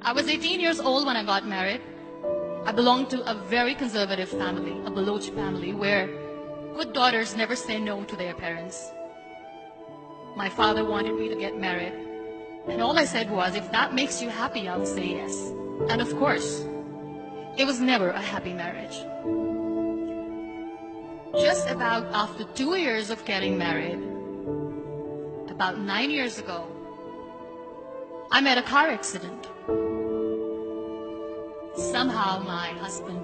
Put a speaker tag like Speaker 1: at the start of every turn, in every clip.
Speaker 1: I was 18 years old when I got married. I belonged to a very conservative family, a Baloch family, where good daughters never say no to their parents. My father wanted me to get married, and all I said was, if that makes you happy, I'll say yes. And of course, it was never a happy marriage. Just about after 2 years of getting married, about 9 years ago, I met a car accident. Somehow my husband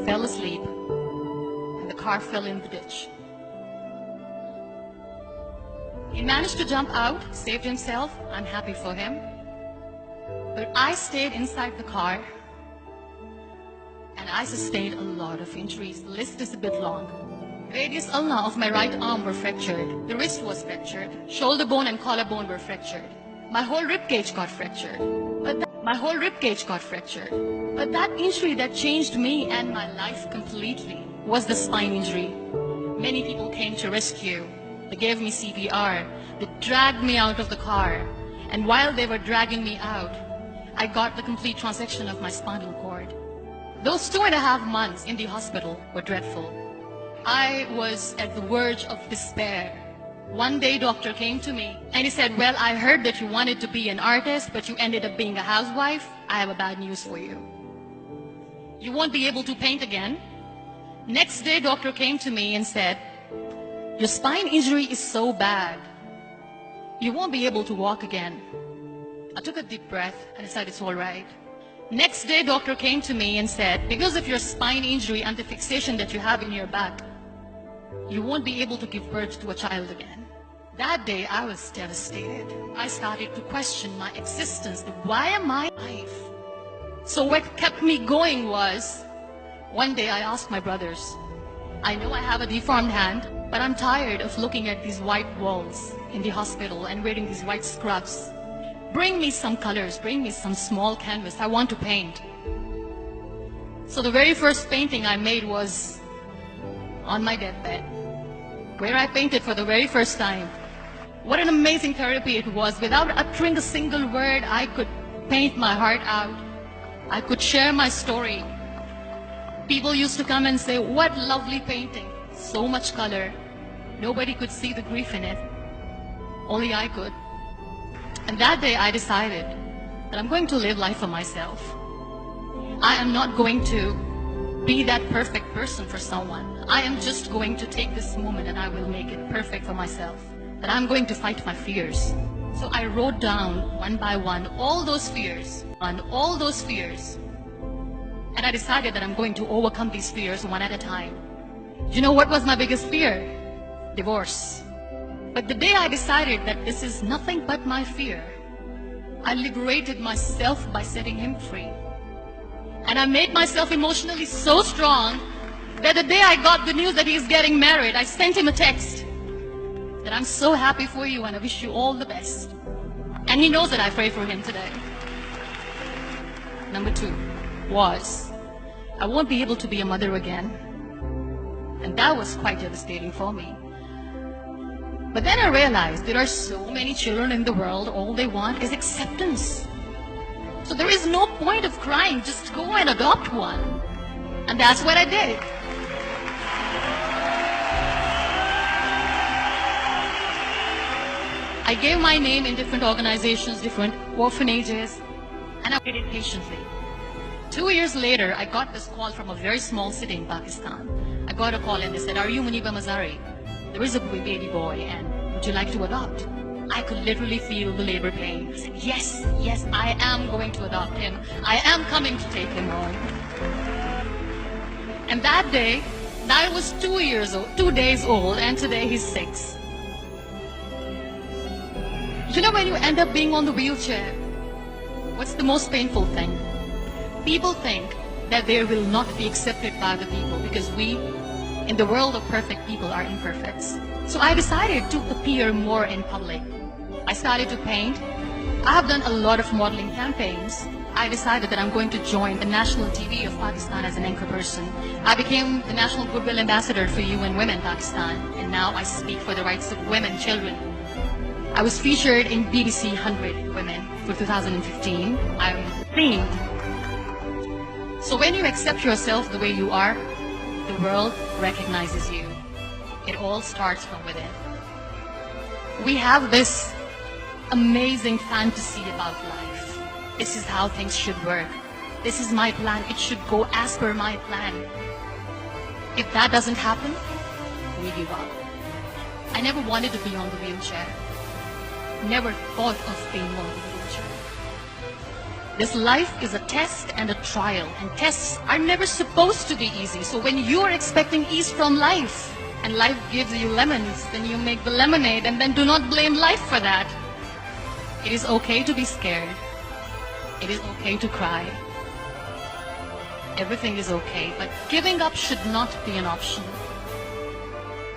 Speaker 1: fell asleep and the car fell in the ditch. He managed to jump out, saved himself. I'm happy for him. But I stayed inside the car and I sustained a lot of injuries. The list is a bit long. Radius ulna of my right arm were fractured. The wrist was fractured. Shoulder bone and collarbone were fractured. My whole rib cage got fractured. But that injury that changed me and my life completely was the spine injury. Many people came to rescue. They gave me CPR. They dragged me out of the car. And while they were dragging me out, I got the complete transection of my spinal cord. Those 2.5 months in the hospital were dreadful. I was at the verge of despair. One day, doctor came to me and he said, well, I heard that you wanted to be an artist, but you ended up being a housewife. I have a bad news for you. You won't be able to paint again. Next day, doctor came to me and said, your spine injury is so bad, you won't be able to walk again. I took a deep breath and I said, it's all right. Next day, doctor came to me and said, because of your spine injury and the fixation that you have in your back, you won't be able to give birth to a child again. That day, I was devastated. I started to question my existence. Why am I alive? So what kept me going was, one day I asked my brothers, I know I have a deformed hand, but I'm tired of looking at these white walls in the hospital and wearing these white scrubs. Bring me some colors, bring me some small canvas. I want to paint. So the very first painting I made was on my deathbed, where I painted for the very first time. What an amazing therapy it was. Without uttering a single word, I could paint my heart out. I could share my story. People used to come and say, what lovely painting. So much color. Nobody could see the grief in it. Only I could. And that day I decided that I'm going to live life for myself. I am not going to be that perfect person for someone. I am just going to take this moment and I will make it perfect for myself. That I'm going to fight my fears. So I wrote down one by one all those fears. And I decided that I'm going to overcome these fears one at a time. You know what was my biggest fear? Divorce. But the day I decided that this is nothing but my fear, I liberated myself by setting him free. And I made myself emotionally so strong that the day I got the news that he's getting married, I sent him a text that I'm so happy for you and I wish you all the best. And he knows that I pray for him today. Number 2 was, I won't be able to be a mother again. And that was quite devastating for me. But then I realized there are so many children in the world, all they want is acceptance. So there is no point of crying, just go and adopt one. And that's what I did. I gave my name in different organizations, different orphanages, and I waited patiently. 2 years later, I got this call from a very small city in Pakistan. I got a call and they said, are you Muniba Mazari? There is a baby boy and would you like to adopt? I could literally feel the labor pain. I said, yes, I am going to adopt him. I am coming to take him home. And that day, I was 2 days old, and today he's 6. You know, when you end up being on the wheelchair, what's the most painful thing? People think that they will not be accepted by the people because we, in the world of perfect people, are imperfects. So I decided to appear more in public. I started to paint. I have done a lot of modeling campaigns. I decided that I'm going to join the national TV of Pakistan as an anchor person. I became the National Goodwill Ambassador for UN Women Pakistan, and now I speak for the rights of women, children. I was featured in BBC 100 Women for 2015. I'm themed. So when you accept yourself the way you are, the world recognizes you. It all starts from within. We have this amazing fantasy about life. This is how things should work. This is my plan. It should go as per my plan. If that doesn't happen, we give up. I never wanted to be on the wheelchair. Never thought of being on the wheelchair. This life is a test and a trial, and tests are never supposed to be easy. So when you are expecting ease from life, and life gives you lemons, then you make the lemonade, and then do not blame life for that. It is okay to be scared. It is okay to cry. Everything is okay, but giving up should not be an option.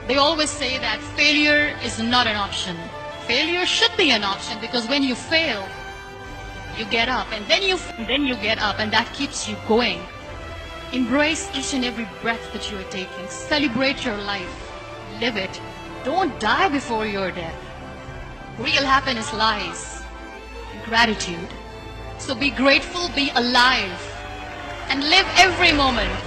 Speaker 1: They always say that failure is not an option. Failure should be an option, because when you fail, you get up, and then you get up, and that keeps you going. Embrace each and every breath that you are taking. Celebrate your life. Live it. Don't die before your death. Real happiness lies in gratitude. So be grateful, be alive, and live every moment.